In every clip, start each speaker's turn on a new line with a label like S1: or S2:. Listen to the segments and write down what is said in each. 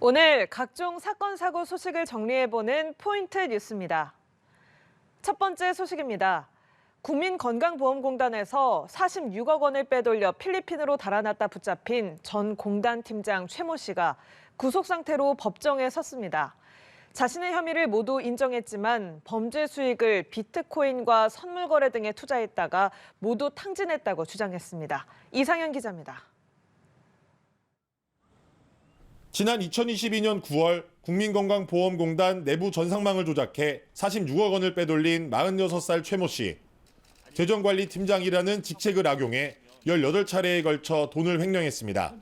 S1: 오늘 각종 사건, 사고 소식을 정리해보는 포인트 뉴스입니다. 첫 번째 소식입니다. 국민건강보험공단에서 46억 원을 빼돌려 필리핀으로 달아났다 붙잡힌 전 공단 팀장 최모 씨가 구속 상태로 법정에 섰습니다. 자신의 혐의를 모두 인정했지만 범죄 수익을 비트코인과 선물 거래 등에 투자했다가 모두 탕진했다고 주장했습니다. 이상현 기자입니다.
S2: 지난 2022년 9월 국민건강보험공단 내부 전상망을 조작해 46억 원을 빼돌린 46살 최모 씨. 재정관리팀장이라는 직책을 악용해 18차례에 걸쳐 돈을 횡령했습니다.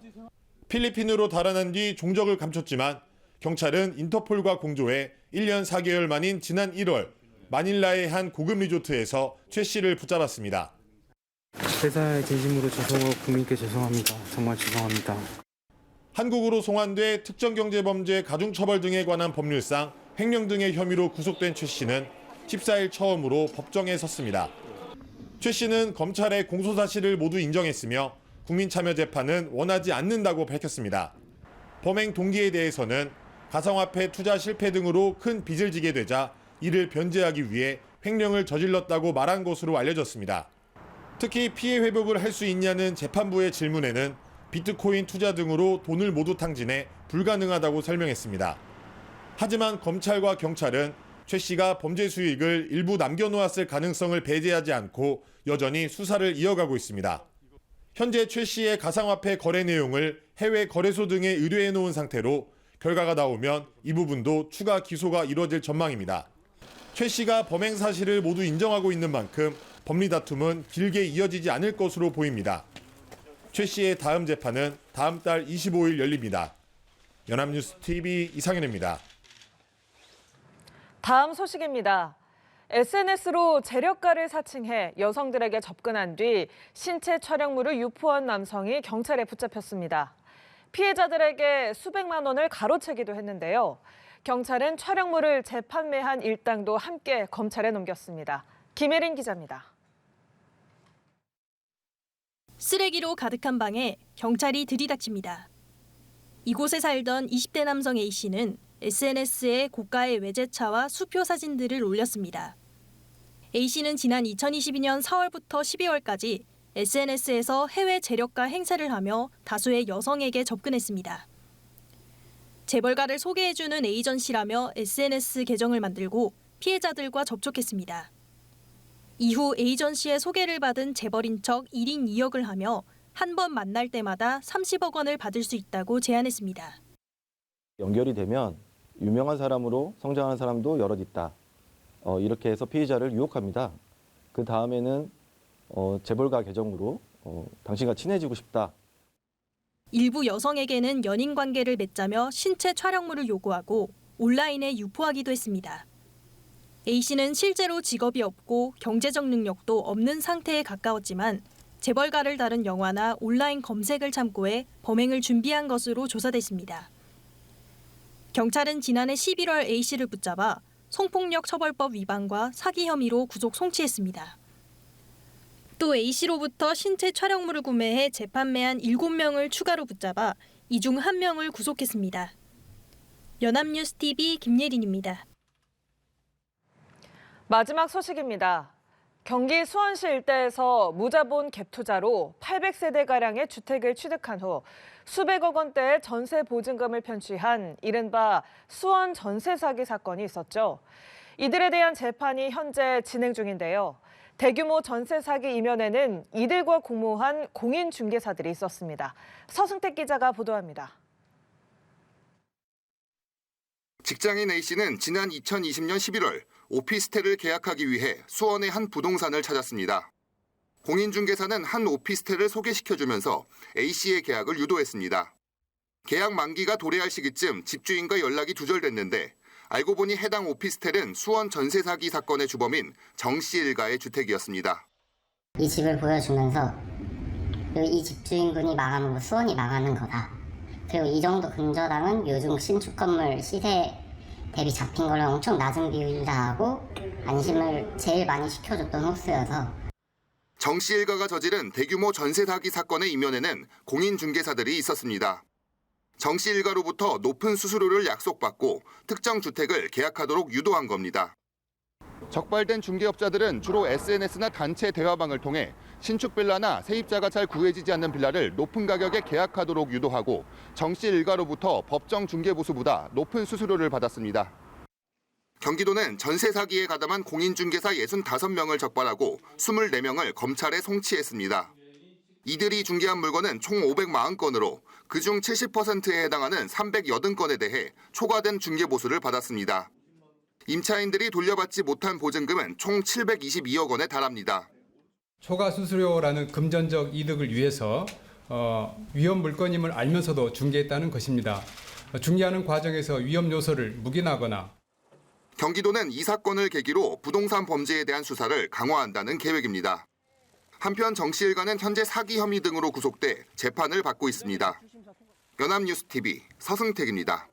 S2: 필리핀으로 달아난 뒤 종적을 감췄지만 경찰은 인터폴과 공조해 1년 4개월 만인 지난 1월 마닐라의 한 고급 리조트에서 최 씨를 붙잡았습니다.
S3: 회사에 진심으로 죄송하고 국민께 죄송합니다. 정말 죄송합니다.
S2: 한국으로 송환돼 특정경제범죄 가중처벌 등에 관한 법률상 횡령 등의 혐의로 구속된 최 씨는 14일 처음으로 법정에 섰습니다. 최 씨는 검찰의 공소사실을 모두 인정했으며 국민참여재판은 원하지 않는다고 밝혔습니다. 범행 동기에 대해서는 가상화폐 투자 실패 등으로 큰 빚을 지게 되자 이를 변제하기 위해 횡령을 저질렀다고 말한 것으로 알려졌습니다. 특히 피해 회복을 할 수 있냐는 재판부의 질문에는 비트코인 투자 등으로 돈을 모두 탕진해 불가능하다고 설명했습니다. 하지만 검찰과 경찰은 최 씨가 범죄 수익을 일부 남겨놓았을 가능성을 배제하지 않고 여전히 수사를 이어가고 있습니다. 현재 최 씨의 가상화폐 거래 내용을 해외 거래소 등에 의뢰해 놓은 상태로 결과가 나오면 이 부분도 추가 기소가 이뤄질 전망입니다. 최 씨가 범행 사실을 모두 인정하고 있는 만큼 법리 다툼은 길게 이어지지 않을 것으로 보입니다. 최 씨의 다음 재판은 다음 달 25일 열립니다. 연합뉴스 TV 이상현입니다.
S1: 다음 소식입니다. SNS로 재력가를 사칭해 여성들에게 접근한 뒤 신체 촬영물을 유포한 남성이 경찰에 붙잡혔습니다. 피해자들에게 수백만 원을 가로채기도 했는데요. 경찰은 촬영물을 재판매한 일당도 함께 검찰에 넘겼습니다. 김혜린 기자입니다.
S4: 쓰레기로 가득한 방에 경찰이 들이닥칩니다. 이곳에 살던 20대 남성 A씨는 SNS에 고가의 외제차와 수표 사진들을 올렸습니다. A씨는 지난 2022년 4월부터 12월까지 SNS에서 해외 재력가 행세를 하며 다수의 여성에게 접근했습니다. 재벌가를 소개해주는 에이전시라며 SNS 계정을 만들고 피해자들과 접촉했습니다. 이후 에이전시의 소개를 받은 재벌인 척 1인 2역을 하며 한 번 만날 때마다 30억 원을 받을 수 있다고 제안했습니다.
S5: 연결이 되면 유명한 사람으로 성장하는 사람도 여럿 있다. 이렇게 해서 피해자를 유혹합니다. 그 다음에는 재벌가 계정으로 당신과 친해지고 싶다.
S4: 일부 여성에게는 연인 관계를 맺자며 신체 촬영물을 요구하고 온라인에 유포하기도 했습니다. A씨는 실제로 직업이 없고 경제적 능력도 없는 상태에 가까웠지만 재벌가를 다룬 영화나 온라인 검색을 참고해 범행을 준비한 것으로 조사됐습니다. 경찰은 지난해 11월 A씨를 붙잡아 성폭력 처벌법 위반과 사기 혐의로 구속 송치했습니다. 또 A씨로부터 신체 촬영물을 구매해 재판매한 7명을 추가로 붙잡아 이 중 1명을 구속했습니다. 연합뉴스 TV 김예린입니다.
S1: 마지막 소식입니다. 경기 수원시 일대에서 무자본 갭 투자로 800세대가량의 주택을 취득한 후 수백억 원대의 전세 보증금을 편취한 이른바 수원 전세 사기 사건이 있었죠. 이들에 대한 재판이 현재 진행 중인데요. 대규모 전세 사기 이면에는 이들과 공모한 공인중개사들이 있었습니다. 서승택 기자가 보도합니다.
S6: 직장인 A씨는 지난 2020년 11월 오피스텔을 계약하기 위해 수원의 한 부동산을 찾았습니다. 공인중개사는 한 오피스텔을 소개시켜주면서 A씨의 계약을 유도했습니다. 계약 만기가 도래할 시기쯤 집주인과 연락이 두절됐는데 알고 보니 해당 오피스텔은 수원 전세 사기 사건의 주범인 정 씨 일가의 주택이었습니다.
S7: 이 집을 보여주면서 이 집주인분이 망하면 수원이 망하는 거다. 그리고 이 정도 근저당은 요즘 신축 건물 시세 대비 잡힌 걸로 엄청 낮은 비율이라 하고 안심을 제일 많이 시켜줬던 호수여서.
S6: 정 씨 일가가 저지른 대규모 전세 사기 사건의 이면에는 공인중개사들이 있었습니다. 정 씨 일가로부터 높은 수수료를 약속받고 특정 주택을 계약하도록 유도한 겁니다. 적발된 중개업자들은 주로 SNS나 단체 대화방을 통해 신축 빌라나 세입자가 잘 구해지지 않는 빌라를 높은 가격에 계약하도록 유도하고 정 씨 일가로부터 법정 중개보수보다 높은 수수료를 받았습니다. 경기도는 전세 사기에 가담한 공인중개사 65명을 적발하고 24명을 검찰에 송치했습니다. 이들이 중개한 물건은 총 540건으로 그중 70%에 해당하는 380건에 대해 초과된 중개보수를 받았습니다. 임차인들이 돌려받지 못한 보증금은 총 722억 원에 달합니다.
S8: 초과 수수료라는 금전적 이득을 위해서 위험 물건임을 알면서도 중개했다는 것입니다. 중개하는 과정에서 위험 요소를 묵인하거나
S6: 경기도는 이 사건을 계기로 부동산 범죄에 대한 수사를 강화한다는 계획입니다. 한편 정 씨 일가는 현재 사기 혐의 등으로 구속돼 재판을 받고 있습니다. 연합뉴스TV 서승택입니다.